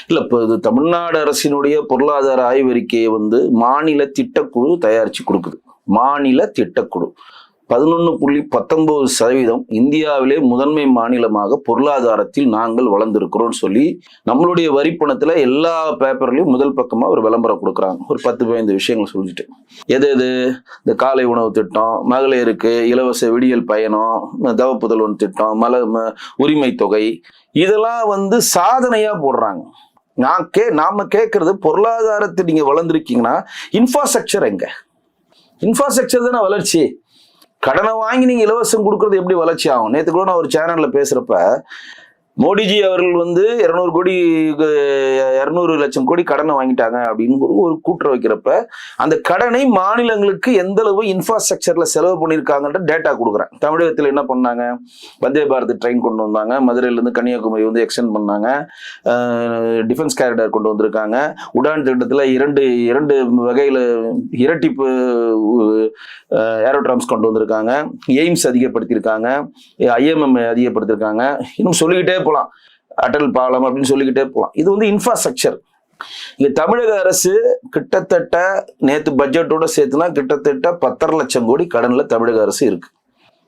இல்ல இப்போ இது தமிழ்நாடு அரசினுடைய பொருளாதார ஆய்வறிக்கையை மாநில திட்டக்குழு தயாரிச்சு கொடுக்குது. மாநில திட்டக்குழு 11.19% இந்தியாவிலே முதன்மை மாநிலமாக பொருளாதாரத்தில் நாங்கள் வளர்ந்திருக்கிறோம் சொல்லி நம்மளுடைய வரிப்பணத்துல எல்லா பேப்பர்லயும் முதல் பக்கமா ஒரு விளம்பரம் கொடுக்குறாங்க. ஒரு 10-15 விஷயங்கள் சொல்லிட்டு, எது இந்த காலை உணவு திட்டம், மகளிருக்கு இலவச விடியல் பயணம், தவப்புதல்வன் திட்டம், உரிமை தொகை, இதெல்லாம் சாதனையா போடுறாங்க. நாம கேட்கறது, பொருளாதாரத்தை நீங்க வளர்ந்துருக்கீங்கன்னா இன்ஃப்ராஸ்ட்ரக்சர் எங்க? இன்ஃப்ராஸ்ட்ரக்சர் தானே வளர்ச்சி. கடனை வாங்கி நீங்க இலவசம் கொடுக்கறது எப்படி வளர்ச்சி ஆகும்? நேற்று கூட நான் ஒரு சேனல்ல பேசுறப்ப மோடிஜி அவர்கள் 200 லட்சம் கோடி கடனை வாங்கிட்டாங்க அப்படின்னு ஒரு கூற்று வைக்கிறப்ப அந்த கடனை மாநிலங்களுக்கு எந்த அளவு இன்ஃப்ராஸ்ட்ரக்சர்ல செலவு பண்ணியிருக்காங்கன்ற டேட்டா கொடுக்குறேன். தமிழகத்தில் என்ன பண்ணாங்க? வந்தே பாரத் ட்ரெயின் கொண்டு வந்தாங்க, மதுரையிலேருந்து கன்னியாகுமரி எக்ஸ்டெண்ட் பண்ணாங்க, டிஃபென்ஸ் கேரிடர் கொண்டு வந்திருக்காங்க, உடான் திட்டத்தில் இரண்டு வகையில் இரட்டிப்பு ஏரோட்ராம்ஸ் கொண்டு வந்திருக்காங்க, எய்ம்ஸ் அதிகப்படுத்தியிருக்காங்க, IMM அதிகப்படுத்தியிருக்காங்க, இன்னும் சொல்லிக்கிட்டே போலாம், அடல் பாலம் அப்படின்னு சொல்லிக்கிட்டே போலாம். இது இன்ஃப்ராஸ்ட்ரக்சர். இங்க தமிழக அரசு கிட்டத்தட்ட நேத்து பட்ஜெட்டோட சேர்த்துனா கிட்டத்தட்ட 10.5 லட்சம் கோடி கடன்ல தமிழக அரசு இருக்கு.